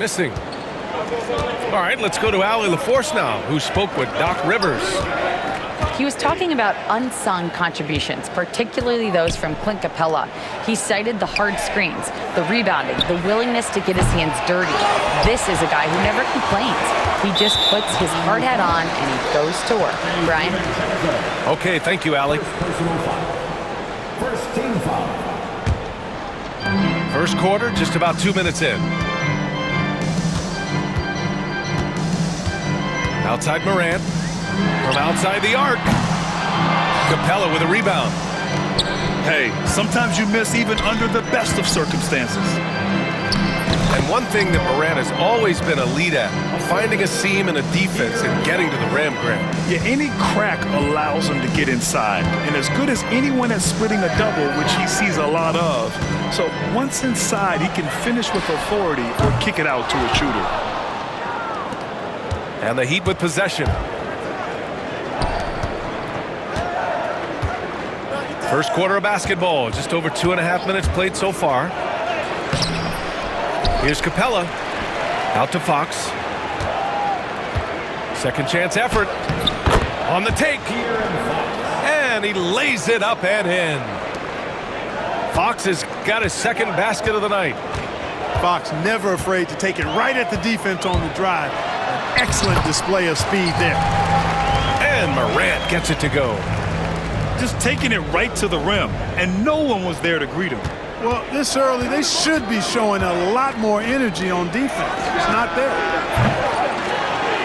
Missing. All right, let's go to Allie LaForce now, who spoke with Doc Rivers. He was talking about unsung contributions, particularly those from Clint Capella. He cited the hard screens, the rebounding, the willingness to get his hands dirty. This is a guy who never complains. He just puts his hard hat on and he goes to work. Brian? Okay, thank you, Allie. First team foul. First quarter, just about 2 minutes in. Outside Morant. From outside the arc. Capella with a rebound. Hey, sometimes you miss even under the best of circumstances. And one thing that Morant has always been elite at, finding a seam in a defense and getting to the rim, Grant. Yeah, any crack allows him to get inside. And as good as anyone at splitting a double, which he sees a lot of. So once inside, he can finish with authority or kick it out to a shooter. And the Heat with possession. First quarter of basketball, just over 2.5 minutes played so far. Here's Capella, out to Fox. Second chance effort, on the take. And he lays it up and in. Fox has got his second basket of the night. Fox never afraid to take it right at the defense on the drive. An excellent display of speed there. And Morant gets it to go. Just taking it right to the rim, and no one was there to greet him. Well, this early, they should be showing a lot more energy on defense. It's not there.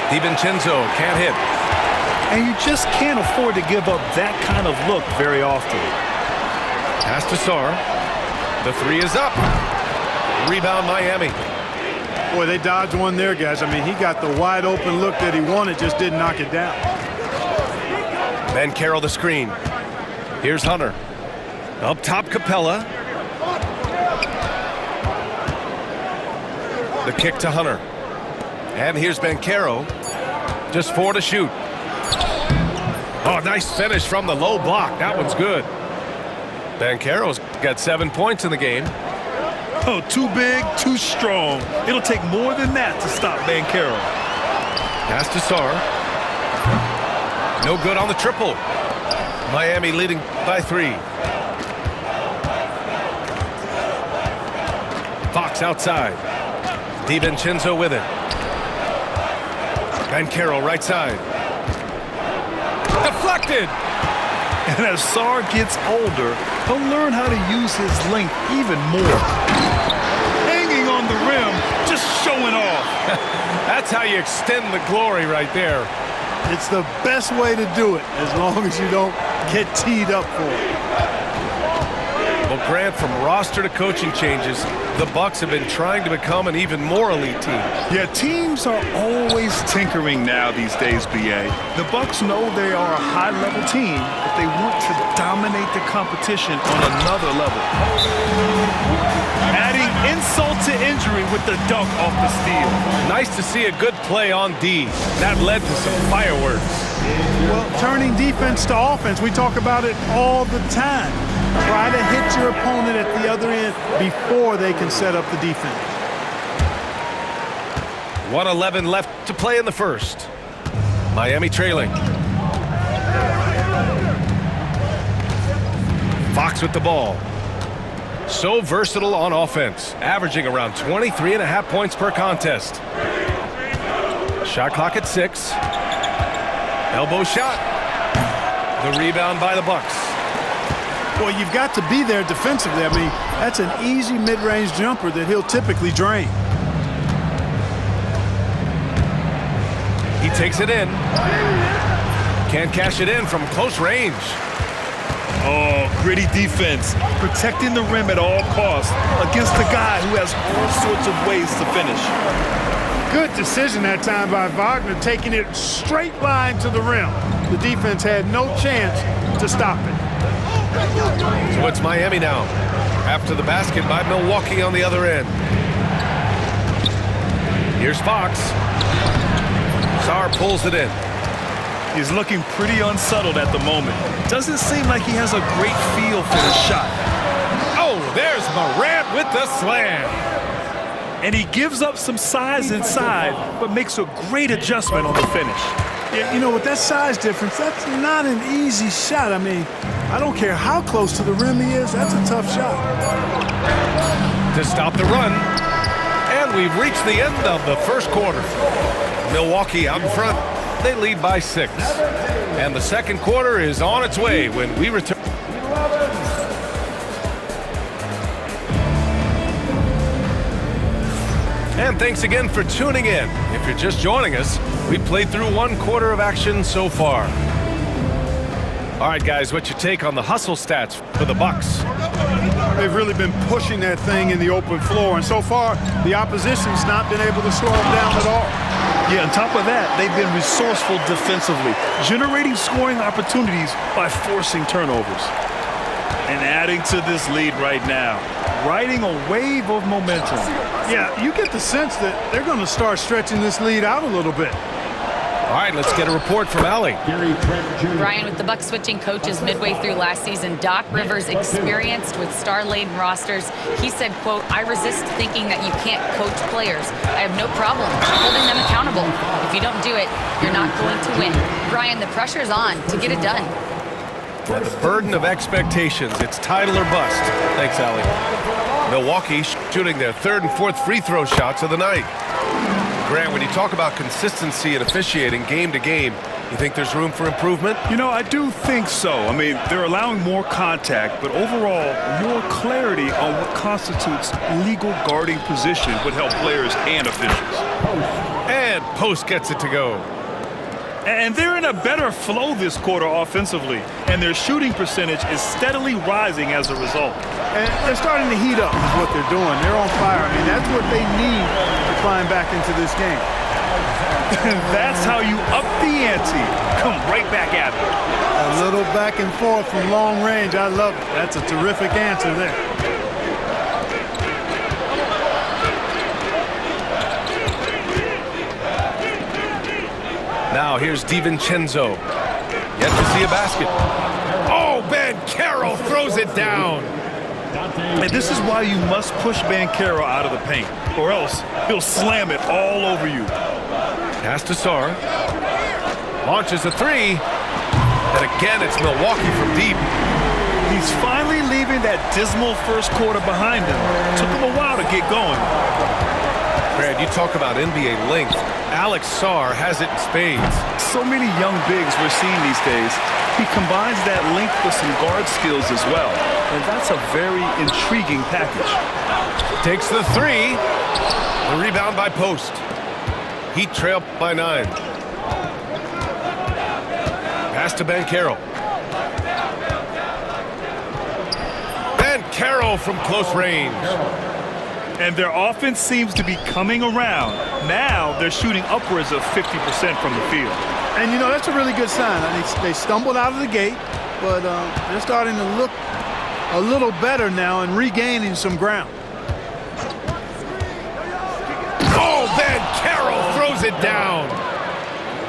DiVincenzo can't hit. And you just can't afford to give up that kind of look very often. Pass to Sarr. The three is up. Rebound Miami. Boy, they dodged one there, guys. I mean, he got the wide open look that he wanted, just didn't knock it down. Banchero the screen. Here's Hunter. Up top, Capella. The kick to Hunter. And here's Banchero. Just 4 to shoot. Oh, nice finish from the low block. That one's good. Banchero's got 7 points in the game. Oh, too big, too strong. It'll take more than that to stop Banchero. Pass to Sarr. No good on the triple. Miami leading by 3. Fox outside. DiVincenzo with it. Banchero right side. Deflected. And as Sarr gets older, he'll learn how to use his length even more. Hanging on the rim, just showing off. That's how you extend the glory right there. It's the best way to do it, as long as you don't get teed up for it. Well, Grant, from roster to coaching changes, the Bucks have been trying to become an even more elite team. Yeah, teams are always tinkering now these days, B.A. The Bucks know they are a high-level team, but they want to dominate the competition on another level. Adding insult to injury with the dunk off the steal. Nice to see a good play on D. That led to some fireworks. Well, turning defense to offense, we talk about it all the time. Try to hit your opponent at the other end before they can set up the defense. 1:11 left to play in the first. Miami trailing. Fox with the ball. So versatile on offense, averaging around 23.5 points per contest. Shot clock at 6. Elbow shot. The rebound by the Bucks. Well, you've got to be there defensively. I mean, that's an easy mid-range jumper that he'll typically drain. He takes it in. Can't cash it in from close range. Oh, gritty defense, protecting the rim at all costs against a guy who has all sorts of ways to finish. Good decision that time by Wagner, taking it straight line to the rim. The defense had no chance to stop it. So it's Miami now, after the basket by Milwaukee on the other end. Here's Fox. Sarr pulls it in. He's looking pretty unsettled at the moment. Doesn't seem like he has a great feel for the shot. Oh, there's Morant with the slam. And he gives up some size inside, but makes a great adjustment on the finish. Yeah, you know, with that size difference, that's not an easy shot. I mean, I don't care how close to the rim he is, that's a tough shot. To stop the run, and we've reached the end of the first quarter. Milwaukee out in front. They lead by 6. And the second quarter is on its way when we return. And thanks again for tuning in. If you're just joining us, we played through 1 quarter of action so far. All right, guys, what's your take on the hustle stats for the Bucks? They've really been pushing that thing in the open floor, and so far, the opposition's not been able to slow them down at all. Yeah, on top of that, they've been resourceful defensively, generating scoring opportunities by forcing turnovers. And adding to this lead right now, riding a wave of momentum. Yeah, you get the sense that they're going to start stretching this lead out a little bit. All right, let's get a report from Allie. Brian, with the Bucks switching coaches midway through last season, Doc Rivers, experienced with star-laden rosters, he said, quote, "I resist thinking that you can't coach players. I have no problem holding them accountable. If you don't do it, you're not going to win." Brian, the pressure's on to get it done. And the burden of expectations, it's title or bust. Thanks, Allie. Milwaukee shooting their 3rd and 4th free throw shots of the night. Grant, when you talk about consistency and officiating game to game, you think there's room for improvement? You know, I do think so. I mean, they're allowing more contact, but overall, more clarity on what constitutes legal guarding position would help players and officials. And Post gets it to go. And they're in a better flow this quarter offensively, and their shooting percentage is steadily rising as a result. And they're starting to heat up is what they're doing. They're on fire. I mean, that's what they need to climb back into this game. That's how you up the ante. Come right back at it. A little back and forth from long range. I love it. That's a terrific answer there. Now here's DiVincenzo. Yet to see a basket. Oh, Banchero throws it down. And this is why you must push Banchero out of the paint, or else he'll slam it all over you. Pass to Sarr. Launches a 3. And again, it's Milwaukee from deep. He's finally leaving that dismal first quarter behind him. Took him a while to get going. Brad, you talk about NBA length. Alex Sarr has it in spades. So many young bigs we're seeing these days. He combines that length with some guard skills as well. And that's a very intriguing package. Takes the 3. The rebound by Post. Heat trail by 9. Pass to Banchero. Banchero from close range. And their offense seems to be coming around. Now they're shooting upwards of 50% from the field. And, you know, that's a really good sign. I mean, they stumbled out of the gate, but they're starting to look a little better now and regaining some ground. Oh, Banchero throws it down.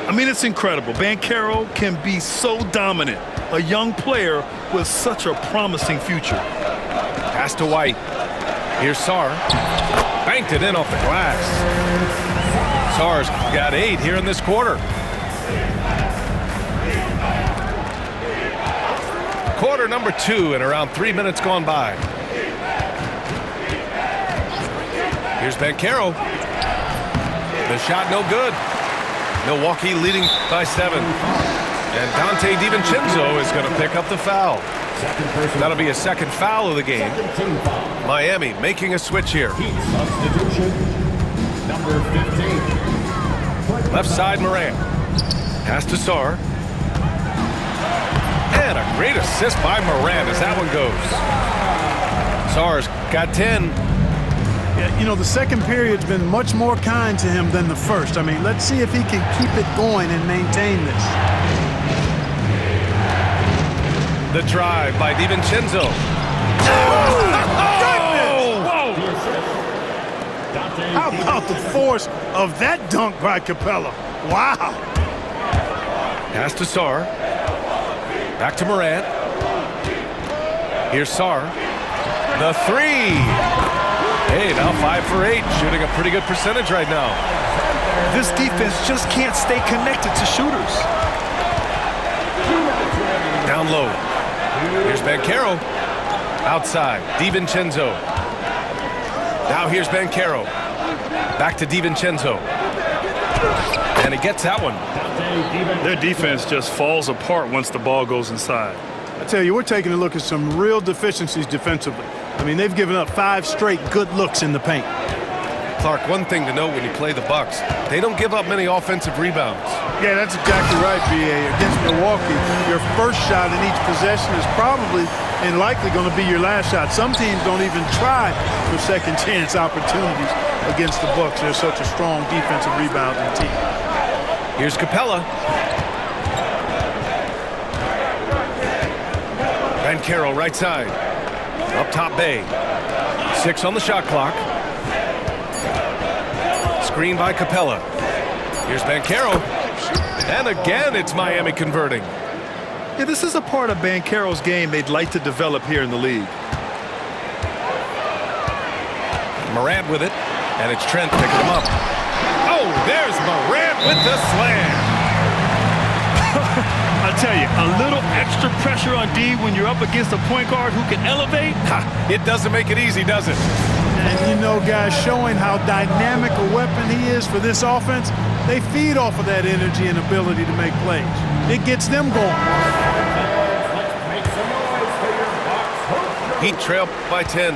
I mean, it's incredible. Banchero can be so dominant. A young player with such a promising future. Pass to White. Here's Sarr. Banked it in off the glass. Sarr's got 8 here in this quarter. Quarter number 2 and around 3 minutes gone by. Here's Banchero. The shot no good. Milwaukee leading by 7. And Dante DiVincenzo is going to pick up the foul. That'll be a second foul of the game. Miami making a switch here. Substitution, number 15. Left side Morant. Pass to Sarr. And a great assist by Morant as that one goes. Sarr's got 10. Yeah, you know, the second period's been much more kind to him than the first. I mean, let's see if he can keep it going and maintain this. The drive by DiVincenzo. How about the force of that dunk by Capella? Wow. Pass to Sarr. Back to Morant. Here's Sarr. The 3. Hey, now 5 for 8, shooting a pretty good percentage right now. This defense just can't stay connected to shooters. Down low. Here's Banchero. Outside, DiVincenzo. Now here's Banchero. Back to DiVincenzo. And he gets that one. Their defense just falls apart once the ball goes inside. I tell you, we're taking a look at some real deficiencies defensively. I mean, they've given up 5 straight good looks in the paint. Clark, one thing to note when you play the Bucks, they don't give up many offensive rebounds. Yeah, that's exactly right, B.A. Against Milwaukee, your first shot in each possession is probably and likely going to be your last shot. Some teams don't even try for second chance opportunities against the Bucks. They're such a strong defensive rebounding team. Here's Capella. Banchero right side. Up top Bay. 6 on the shot clock. Screen by Capella. Here's Banchero. And again, it's Miami converting. Yeah, this is a part of Banchero's game they'd like to develop here in the league. Morant with it. And it's Trent picking him up. Oh, there's Morant with the slam. I tell you, a little extra pressure on D when you're up against a point guard who can elevate. It doesn't make it easy, does it? And you know, guys, showing how dynamic a weapon he is for this offense, they feed off of that energy and ability to make plays. It gets them going. Heat trail by 10.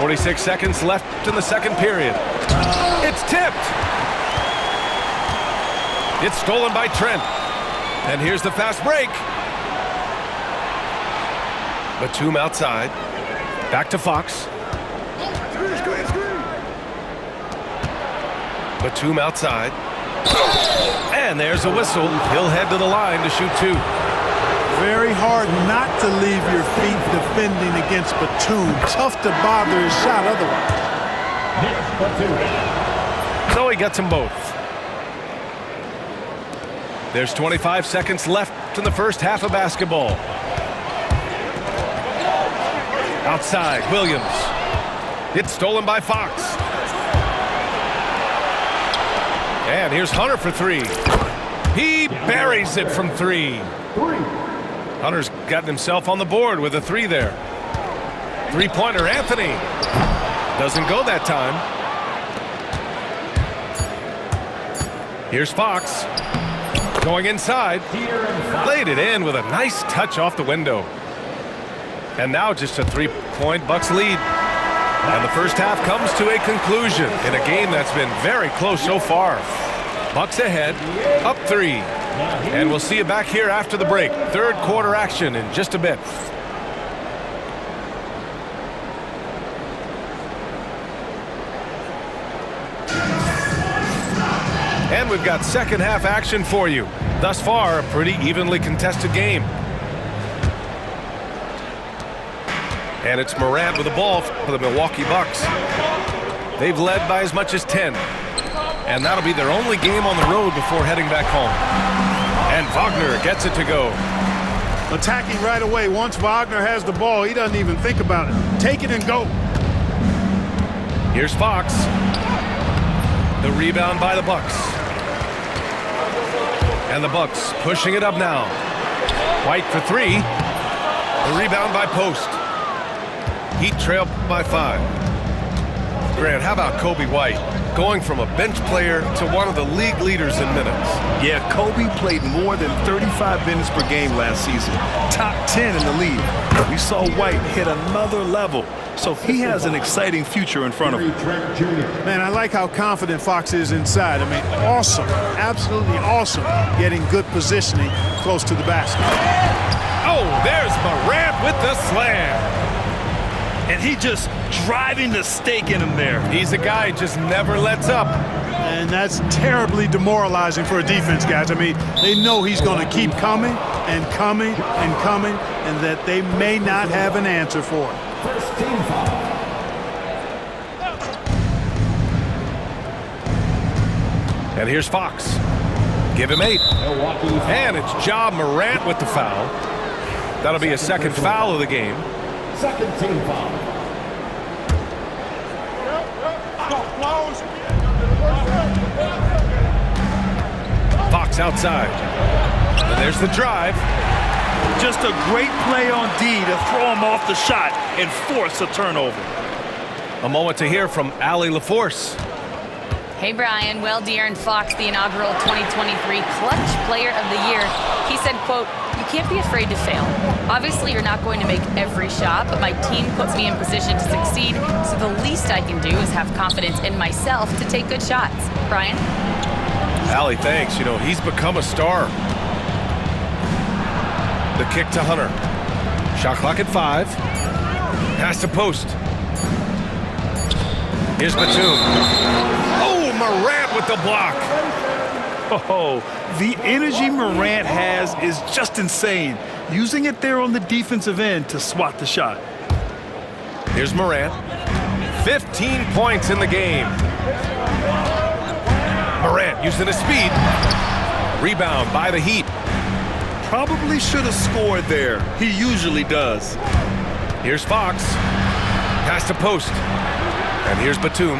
.46 seconds left in the second period. It's tipped. It's stolen by Trent. And here's the fast break. Batum outside. Back to Fox. Batum outside. And there's a whistle. He'll head to the line to shoot 2. Very hard not to leave your feet defending against Batum. Tough to bother his shot otherwise. So he gets them both. There's 25 seconds left in the first half of basketball. Outside, Williams. It's stolen by Fox. And here's Hunter for 3. He buries it from 3. Hunter's gotten himself on the board with a 3 there. Three-pointer, Anthony. Doesn't go that time. Here's Fox. Going inside. Laid it in with a nice touch off the window. And now just a 3-point Bucks lead. And the first half comes to a conclusion in a game that's been very close so far. Bucks ahead, up 3. And we'll see you back here after the break. Third quarter action in just a bit. And we've got second half action for you. Thus far, a pretty evenly contested game. And it's Morant with the ball for the Milwaukee Bucks. They've led by as much as 10. And that'll be their only game on the road before heading back home. And Wagner gets it to go. Attacking right away. Once Wagner has the ball, he doesn't even think about it. Take it and go. Here's Fox. The rebound by the Bucks. And the Bucks pushing it up now. White for 3. The rebound by Post. Heat trail by 5. Grant, how about Kobe White? Going from a bench player to one of the league leaders in minutes. Yeah, Kobe played more than 35 minutes per game last season. Top 10 in the league. We saw White hit another level. So he has an exciting future in front of him. Man, I like how confident Fox is inside. I mean, awesome. Absolutely awesome. Getting good positioning close to the basket. Oh, there's Morant with the slam. And he just driving the stake in him there. He's a guy who just never lets up. And that's terribly demoralizing for a defense, guys. I mean, they know he's going to keep coming and coming and coming, and that they may not have an answer for it. First team foul. And here's Fox. Give him 8. And it's Ja Morant with the foul. That'll be a second foul of the game. Second team foul. Fox outside. And there's the drive. Just a great play on D to throw him off the shot and force a turnover. A moment to hear from Allie LaForce. Hey, Brian. Well, De'Aaron Fox, the inaugural 2023 Clutch Player of the Year, he said, quote, "You can't be afraid to fail. Obviously, you're not going to make every shot, but my team puts me in position to succeed, so the least I can do is have confidence in myself to take good shots." Brian? Allie, thanks. You know, he's become a star. The kick to Hunter. Shot clock at 5. Pass to post. Here's Batum. Oh, Morant with the block. Oh, the energy Morant has is just insane. Using it there on the defensive end to swat the shot. Here's Morant. 15 points in the game. Morant using his speed. Rebound by the Heat. Probably should have scored there. He usually does. Here's Fox. Pass to post. And here's Batum.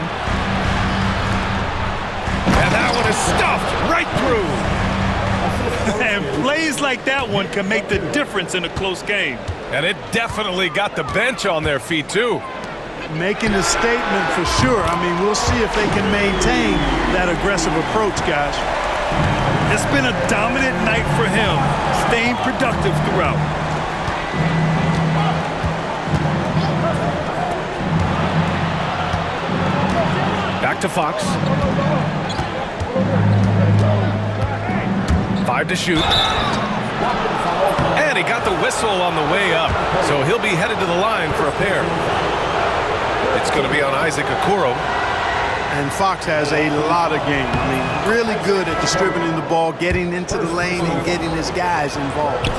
And that one is stuffed right through. And plays like that one can make the difference in a close game. And it definitely got the bench on their feet, too. Making a statement for sure. I mean, we'll see if they can maintain that aggressive approach, guys. It's been a dominant night for him, staying productive throughout. Back to Fox. 5 to shoot. And he got the whistle on the way up, so he'll be headed to the line for a pair. It's going to be on Isaac Okoro. And Fox has a lot of game. I mean, really good at distributing the ball, getting into the lane, and getting his guys involved.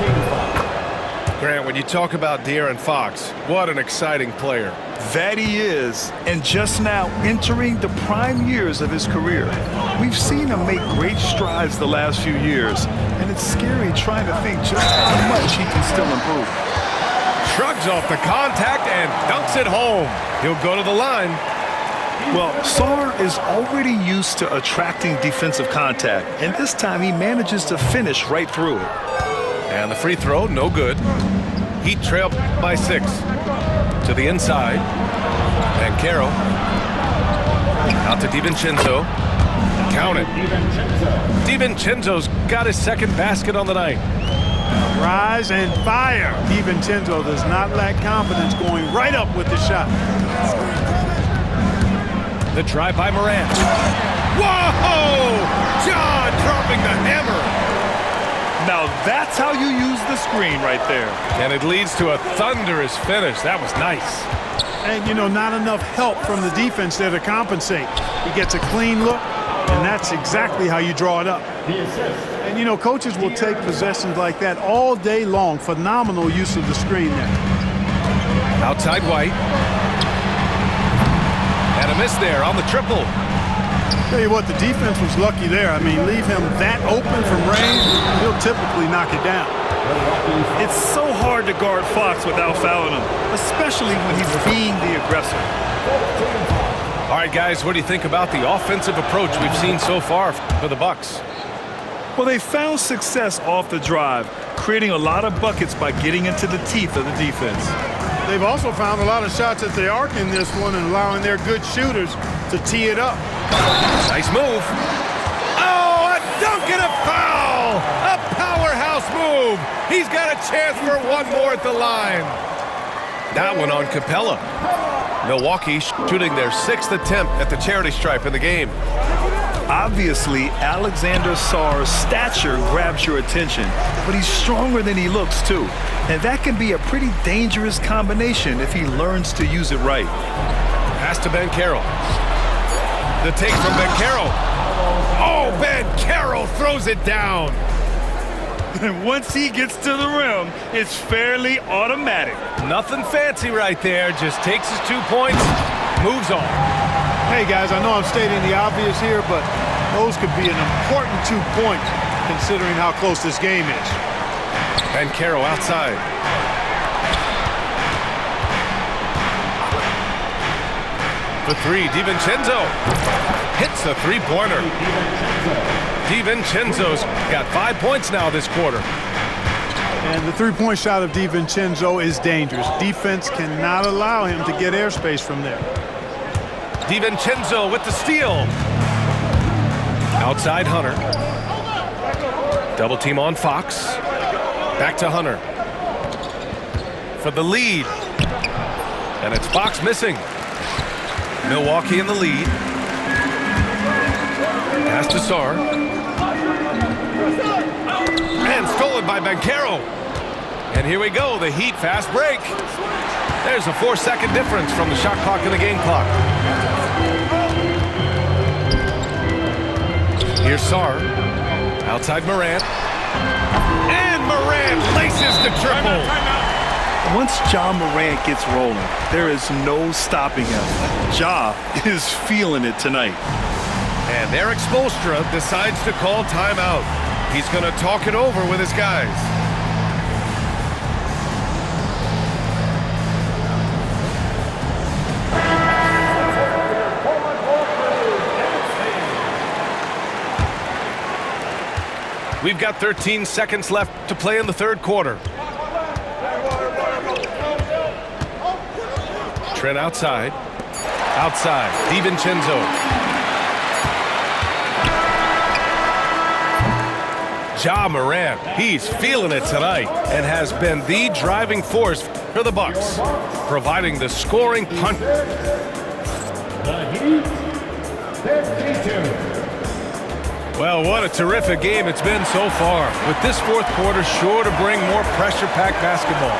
Grant, when you talk about De'Aaron Fox, what an exciting player. That he is, and just now entering the prime years of his career. We've seen him make great strides the last few years, and it's scary trying to think just how much he can still improve. Shrugs off the contact and dunks it home. He'll go to the line. Well, Sarr is already used to attracting defensive contact, and this time he manages to finish right through it. And the free throw, no good. Heat trail by 6. To the inside. And Caro. Out to DiVincenzo. Count it. DiVincenzo's got his second basket on the night. Rise and fire. DiVincenzo does not lack confidence, going right up with the shot. The drive by Morant. Whoa! John dropping the hammer. Now that's how you use the screen right there. And it leads to a thunderous finish. That was nice. And, you know, not enough help from the defense there to compensate. He gets a clean look, and that's exactly how you draw it up. And, you know, coaches will take possessions like that all day long. Phenomenal use of the screen there. Outside White. And a miss there on the triple. Tell you what, the defense was lucky there. I mean, leave him that open from range, he'll typically knock it down. It's so hard to guard Fox without fouling him, especially when he's being the aggressor. All right, guys, what do you think about the offensive approach we've seen so far for the Bucks? Well, they found success off the drive, creating a lot of buckets by getting into the teeth of the defense. They've also found a lot of shots at the arc in this one and allowing their good shooters to tee it up. Nice move. Oh, a dunk and a foul! A powerhouse move. He's got a chance for one more at the line. That one on Capella. Milwaukee shooting their 6th attempt at the charity stripe in the game. Obviously, Alexander Sarr's stature grabs your attention, but he's stronger than he looks, too. And that can be a pretty dangerous combination if he learns to use it right. Pass to Ben Carroll. The take from Ben Carroll. Oh, Ben Carroll throws it down. And once he gets to the rim, it's fairly automatic. Nothing fancy right there. Just takes his 2 points, moves on. Hey, guys, I know I'm stating the obvious here, but those could be an important 2 points considering how close this game is. Ben Carroll outside. For three, DiVincenzo hits the three-pointer. DiVincenzo's got 5 points now this quarter. And the three-point shot of DiVincenzo is dangerous. Defense cannot allow him to get airspace from there. DiVincenzo with the steal. Outside Hunter. Double team on Fox. Back to Hunter. For the lead. And it's Fox missing. Milwaukee in the lead. Pass to Sarr. And stolen by Banchero. And here we go, the Heat fast break. There's a 4-second difference from the shot clock and the game clock. Here's Sarr. Outside Morant. And Morant laces the triple. Once Ja Morant gets rolling, there is no stopping him. Ja is feeling it tonight. And Eric Spoelstra decides to call timeout. He's going to talk it over with his guys. We've got 13 seconds left to play in the third quarter. Trent outside. Outside. DiVincenzo. Ja Morant, he's feeling it tonight and has been the driving force for the Bucks, providing the scoring punch. The Heat, 52. Well, what a terrific game it's been so far, with this fourth quarter sure to bring more pressure-packed basketball.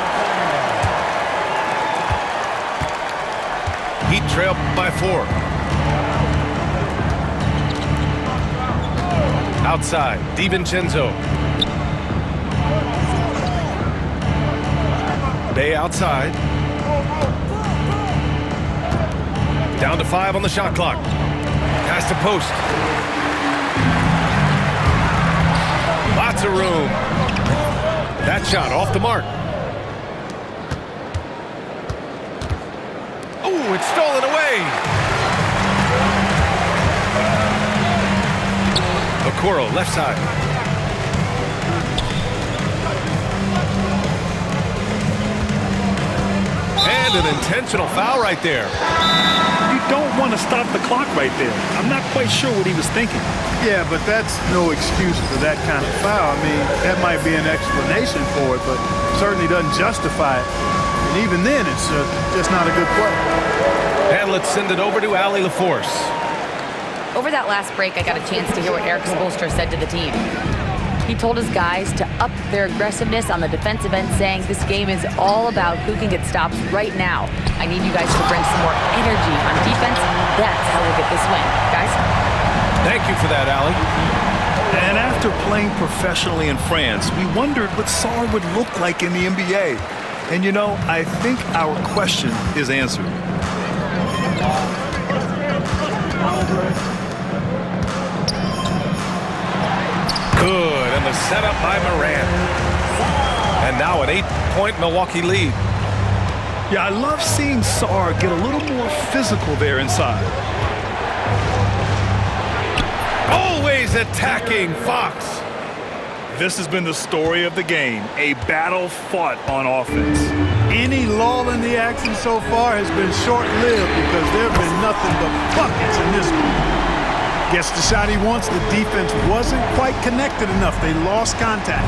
Heat trail by 4. Outside, DiVincenzo. Bay outside. Down to 5 on the shot clock. Pass to post. Lots of room. That shot off the mark. Oh, it's stolen away. Okoro, left side. And an intentional foul right there. You don't want to stop the clock right there. I'm not quite sure what he was thinking. Yeah, but that's no excuse for that kind of foul. I mean, that might be an explanation for it, but certainly doesn't justify it. And even then, it's just not a good play. And let's send it over to Allie LaForce. Over that last break, I got a chance to hear what Eric Spoelstra said to the team. He told his guys to up their aggressiveness on the defensive end, saying this game is all about who can get stops right now. I need you guys to bring some more energy on defense. That's how we'll get this win. Guys? Thank you for that, Allie. And after playing professionally in France, we wondered what Sarr would look like in the NBA. And you know, I think our question is answered. Good, and the setup by Morant. And now an 8-point Milwaukee lead. Yeah, I love seeing Sarr get a little more physical there inside. Always attacking Fox. This has been the story of the game, a battle fought on offense. Any lull in the action so far has been short-lived because there have been nothing but buckets in this one. Gets the shot he wants. The defense wasn't quite connected enough. They lost contact.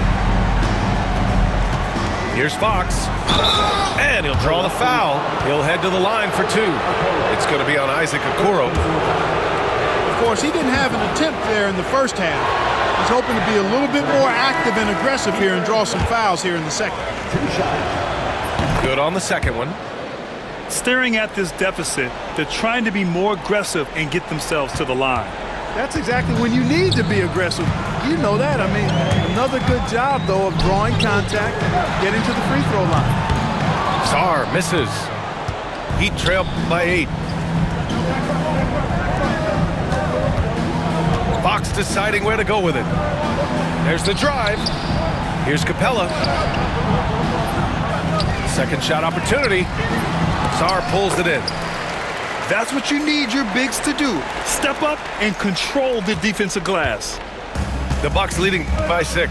Here's Fox. And he'll draw the foul. He'll head to the line for 2. It's going to be on Isaac Okoro. Of course, he didn't have an attempt there in the first half. He's hoping to be a little bit more active and aggressive here and draw some fouls here in the second. Good on the second one. Staring at this deficit, they're trying to be more aggressive and get themselves to the line. That's exactly when you need to be aggressive. You know that. I mean, another good job, though, of drawing contact and getting to the free throw line. Sarr misses. Heat trail by 8. Fox deciding where to go with it. There's the drive. Here's Capella. Second shot opportunity. Sarr pulls it in. That's what you need your bigs to do. Step up and control the defensive glass. The Bucks leading by 6.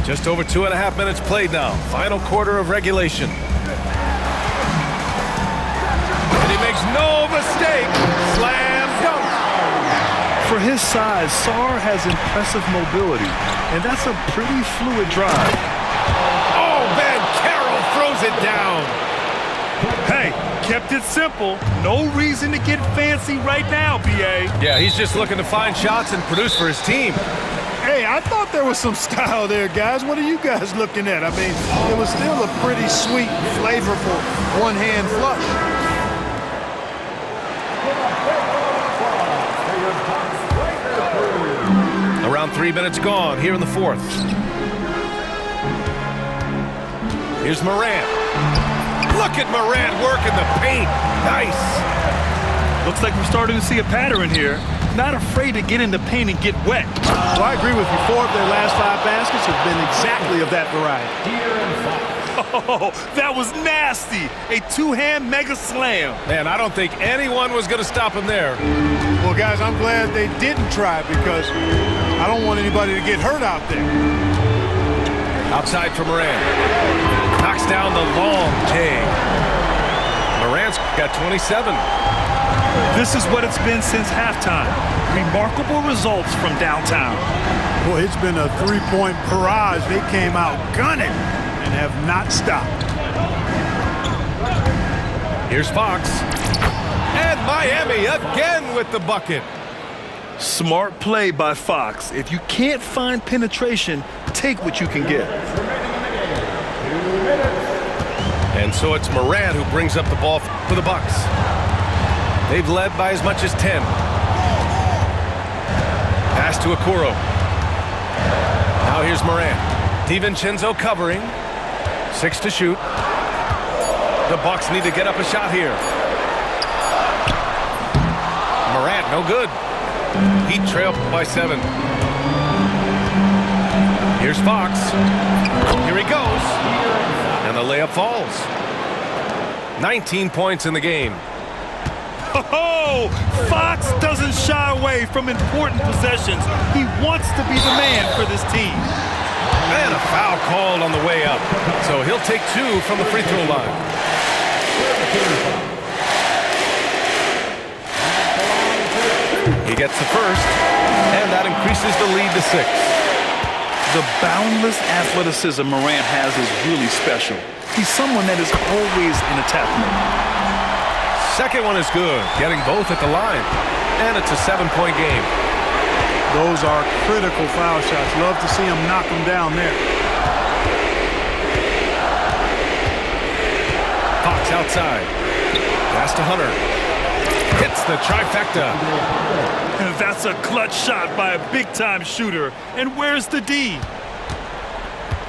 Just over 2.5 minutes played now. Final quarter of regulation. And he makes no mistake. Slam dunk. For his size, Sarr has impressive mobility, and that's a pretty fluid drive. Oh, man, Carroll throws it down. Hey, kept it simple. No reason to get fancy right now, B.A. Yeah, he's just looking to find shots and produce for his team. Hey, I thought there was some style there, guys. What are you guys looking at? I mean, it was still a pretty sweet, flavorful one-hand flush. Around 3 minutes gone here in the 4th. Here's Morant. Look at Morant working the paint. Nice. Looks like we're starting to see a pattern here. Not afraid to get in the paint and get wet. Well, I agree with you. 4 of their last 5 baskets have been exactly of that variety. Oh, that was nasty. A two-hand mega slam. Man, I don't think anyone was going to stop him there. Well, guys, I'm glad they didn't try because I don't want anybody to get hurt out there. Outside for Morant. Knocks down the long J. Morant's got 27. This is what it's been since halftime. Remarkable results from downtown. Boy, it's been a three-point barrage. They came out gunning and have not stopped. Here's Fox. And Miami again with the bucket. Smart play by Fox. If you can't find penetration, take what you can get. And so it's Morant who brings up the ball for the Bucks. They've led by as much as 10. Pass to Okoro. Now here's Morant. DiVincenzo covering. 6 to shoot. The Bucks need to get up a shot here. Morant, no good. Heat trail by 7. Here's Fox. Here he goes. And the layup falls. 19 points in the game. Oh, Fox doesn't shy away from important possessions. He wants to be the man for this team. And a foul called on the way up. So he'll take 2 from the free throw line. He gets the first, and that increases the lead to 6. The boundless athleticism Morant has is really special. He's someone that is always in attack mode. Second one is good, getting both at the line. And it's a 7-point game. Those are critical foul shots. Love to see him knock them down there. Fox outside. Pass to Hunter. Hits the trifecta. And that's a clutch shot by a big-time shooter. And where's the D?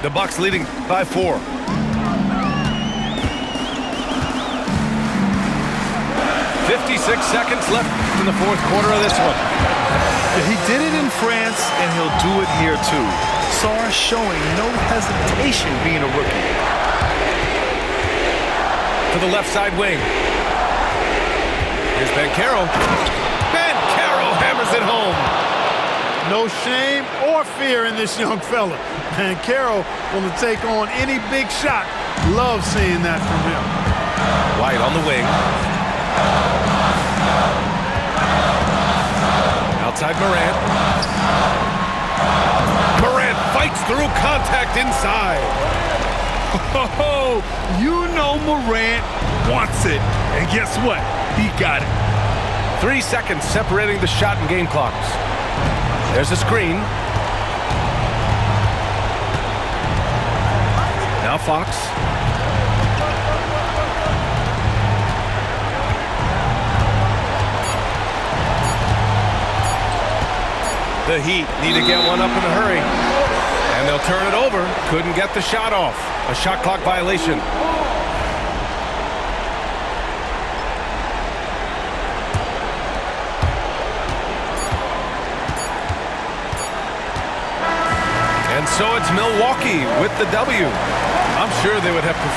The Bucks leading by 4. 56 seconds left in the 4th quarter of this one. He did it in France, and he'll do it here too. Sarr showing no hesitation being a rookie. To the left side wing. Here's Banchero. Banchero hammers it home. No shame or fear in this young fella. And Carroll will take on any big shot. Love seeing that from him. White on the wing. Outside Morant. Morant fights through contact inside. Oh, you know Morant wants it. And guess what? He got it. 3 seconds separating the shot and game clocks. There's a screen. Now Fox. The Heat need to get one up in a hurry. And they'll turn it over. Couldn't get the shot off. A shot clock violation. And so it's Milwaukee with the W. I'm sure they would have preferred